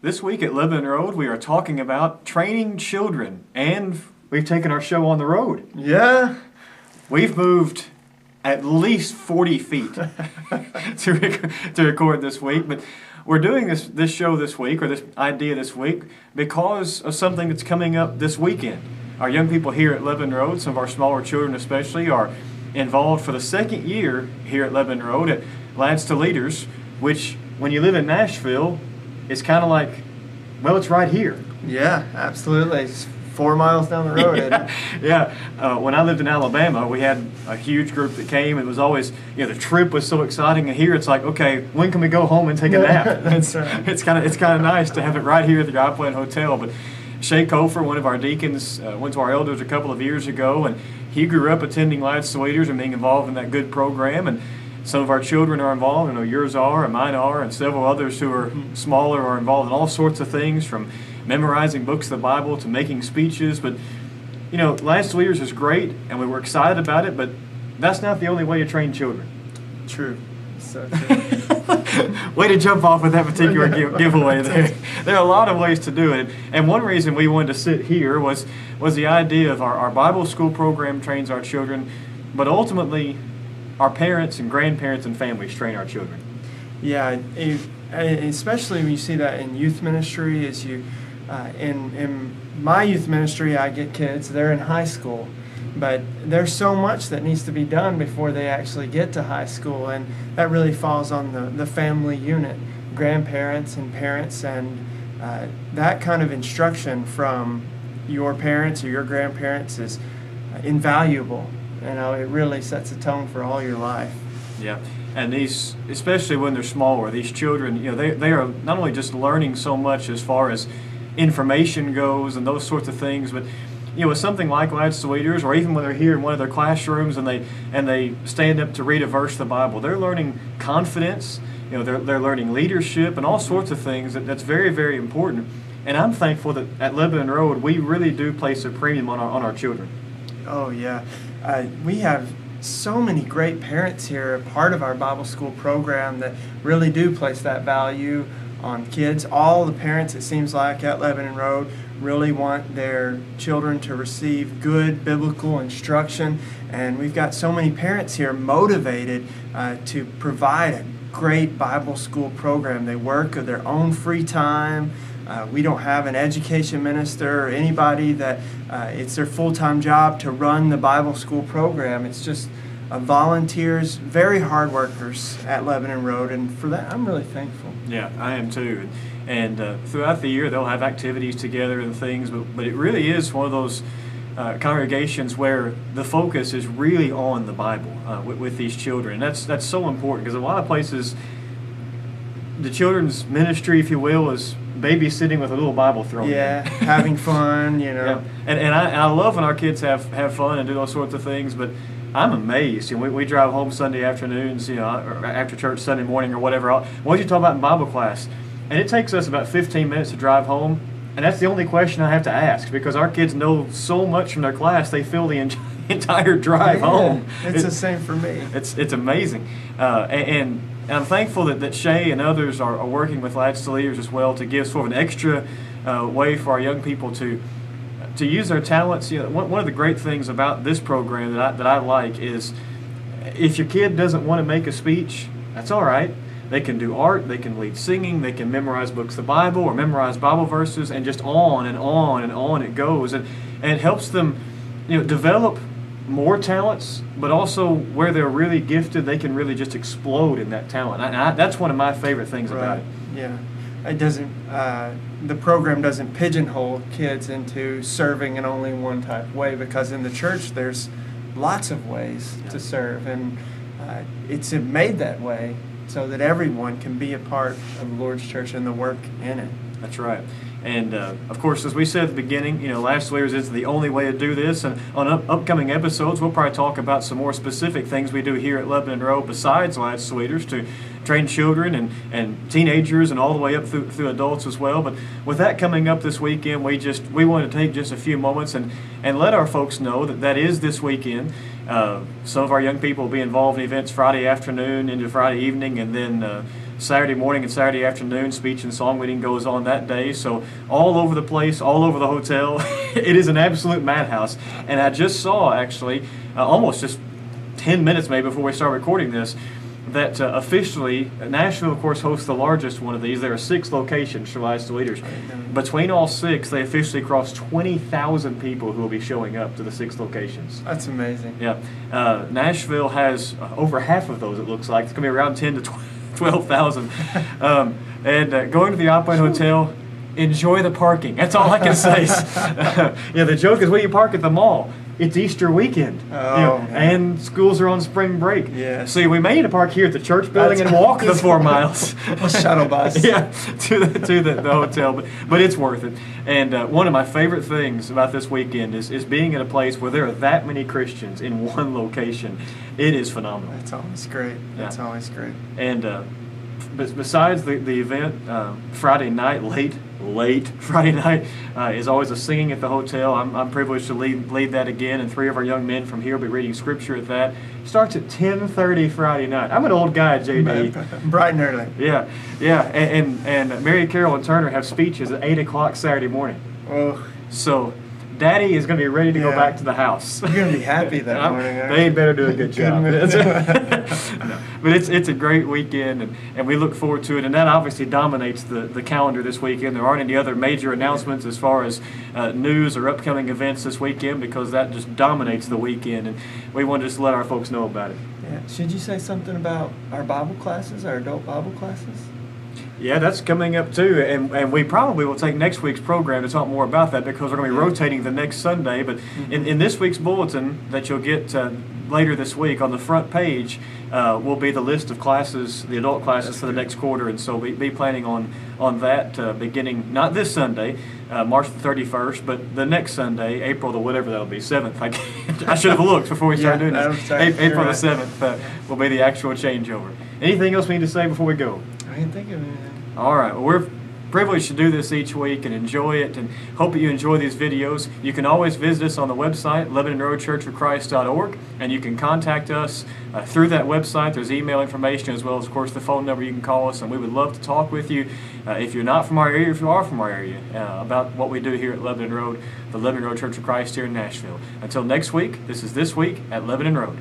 This week at Lebanon Road, we are talking about training children, and we've taken our show on the road. Yeah. We've moved at least 40 feet to record this week, but we're doing this show this week, or this idea this week, because of something that's coming up this weekend. Our young people here at Lebanon Road, some of our smaller children especially, are involved for the second year here at Lebanon Road at Lads to Leaders, which, when you live in Nashville, is kind of like, well, it's right here. Yeah, absolutely. It's 4 miles down the road. Yeah. When I lived in Alabama, we had a huge group that came. It was always, the trip was so exciting. And here it's like, okay, when can we go home and take a nap? That's right. It's kind of nice to have it right here at the Guy Hotel. But Shay Kofer, one of our deacons, went to our elders a couple of years ago, and he grew up attending Lads to Leaders and being involved in that good program. And some of our children are involved. I know yours are, and mine are, and several others who are smaller are involved in all sorts of things, from memorizing books of the Bible to making speeches. But, Lads to Leaders is great, and we were excited about it, but that's not the only way to train children. True. So true. Way to jump off with that particular giveaway there. There are a lot of ways to do it. And one reason we wanted to sit here was the idea of our Bible school program trains our children, but ultimately our parents and grandparents and families train our children. Yeah, especially when you see that in youth ministry. In my youth ministry, I get kids, they're in high school, but there's so much that needs to be done before they actually get to high school, and that really falls on the family unit, grandparents and parents, and that kind of instruction from your parents or your grandparents is invaluable. It really sets a tone for all your life. Yeah, and these, especially when they're smaller, these children, they are not only just learning so much as far as information goes and those sorts of things, but with something like Lads to Leaders, or even when they're here in one of their classrooms and they stand up to read a verse of the Bible, they're learning confidence. They're learning leadership and all sorts of things. That's very, very important. And I'm thankful that at Lebanon Road we really do place a premium on our children. Oh yeah, we have so many great parents here, part of our Bible school program, that really do place that value on kids. All the parents, it seems like, at Lebanon Road really want their children to receive good biblical instruction, and we've got so many parents here motivated to provide a great Bible school program. They work of their own free time. We don't have an education minister or anybody that it's their full-time job to run the Bible school program. It's just volunteers, very hard workers at Lebanon Road, and for that I'm really thankful. Yeah, I am too. And throughout the year they'll have activities together and things, but it really is one of those congregations where the focus is really on the Bible with these children. And that's so important, because a lot of places the children's ministry, if you will, is babysitting with a little Bible thrown in. Having fun, Yeah. And I love when our kids have fun and do those sorts of things, but I'm amazed. We drive home Sunday afternoons, or after church Sunday morning or whatever. What did you talk about in Bible class? And it takes us about 15 minutes to drive home, and that's the only question I have to ask, because our kids know so much from their class, they fill the entire drive home. It's the same for me. It's amazing. And I'm thankful that Shay and others are working with Lads to Leaders as well, to give sort of an extra way for our young people to use their talents. One of the great things about this program that I like is, if your kid doesn't want to make a speech, that's all right. They can do art, they can lead singing, they can memorize books of the Bible or memorize Bible verses, and just on and on and on it goes. And it helps them develop more talents, but also where they're really gifted, they can really just explode in that talent. That's one of my favorite things about it. Yeah. It doesn't. The program doesn't pigeonhole kids into serving in only one type of way, because in the church there's lots of ways to serve, and it's made that way so that everyone can be a part of the Lord's church and the work in it. That's right. And, of course, as we said at the beginning, Lads to Leaders isn't the only way to do this. And on upcoming episodes, we'll probably talk about some more specific things we do here at Lebanon Road besides Lads to Leaders, to train children and teenagers and all the way up through adults as well. But with that coming up this weekend, we wanted to take just a few moments and let our folks know that is this weekend. Some of our young people will be involved in events Friday afternoon into Friday evening, and then Saturday morning and Saturday afternoon, speech and song meeting goes on that day. So all over the place, all over the hotel. It is an absolute madhouse. And I just saw, actually, almost just 10 minutes maybe before we start recording this, that officially, Nashville, of course, hosts the largest one of these. There are 6 locations for Lights to Leaders. Between all 6, they officially crossed 20,000 people who will be showing up to the 6 locations. That's amazing. Yeah. Nashville has over half of those, it looks like. It's going to be around 10 to 12,000. And going to the Alpine Hotel, enjoy the parking. That's all I can say. Yeah, the joke is when you park at the mall, it's Easter weekend, and schools are on spring break. Yes. So we may need to park here at the church building and walk the 4 miles. A shuttle bus. Yeah, to the hotel, but it's worth it. And one of my favorite things about this weekend is being at a place where there are that many Christians in one location. It is phenomenal. That's always great. That's always great. And besides the event, Friday night, late Friday night is always a singing at the hotel. I'm privileged to lead that again, and 3 of our young men from here will be reading scripture at that. Starts at 10:30 Friday night. I'm an old guy, JD. Bright and early. Yeah. And Mary Carol and Turner have speeches at 8 o'clock Saturday morning. Oh. So Daddy is going to be ready to go back to the house. You're going to be happy that morning. They better do a good job. No, but it's a great weekend, and we look forward to it. And that obviously dominates the calendar this weekend. There aren't any other major announcements as far as news or upcoming events this weekend, because that just dominates the weekend. And we want to just let our folks know about it. Yeah. Should you say something about our Bible classes, our adult Bible classes? Yeah, that's coming up too, and we probably will take next week's program to talk more about that, because we're going to be rotating the next Sunday. But in this week's bulletin that you'll get later this week, on the front page will be the list of classes, the adult classes for the next quarter, and so be planning on that beginning not this Sunday, March the 31st, but the next Sunday, April the whatever that'll be, 7th. I should have looked before we started doing this. April the 7th will be the actual changeover. Anything else we need to say before we go? I didn't think of anything. All right. Well, we're privileged to do this each week and enjoy it, and hope that you enjoy these videos. You can always visit us on the website, LebanonRoadChurchOfChrist.org, and you can contact us through that website. There's email information, as well as, of course, the phone number you can call us, and we would love to talk with you. If you're not from our area, if you are from our area, about what we do here at Lebanon Road, the Lebanon Road Church of Christ here in Nashville. Until next week, this is This Week at Lebanon Road.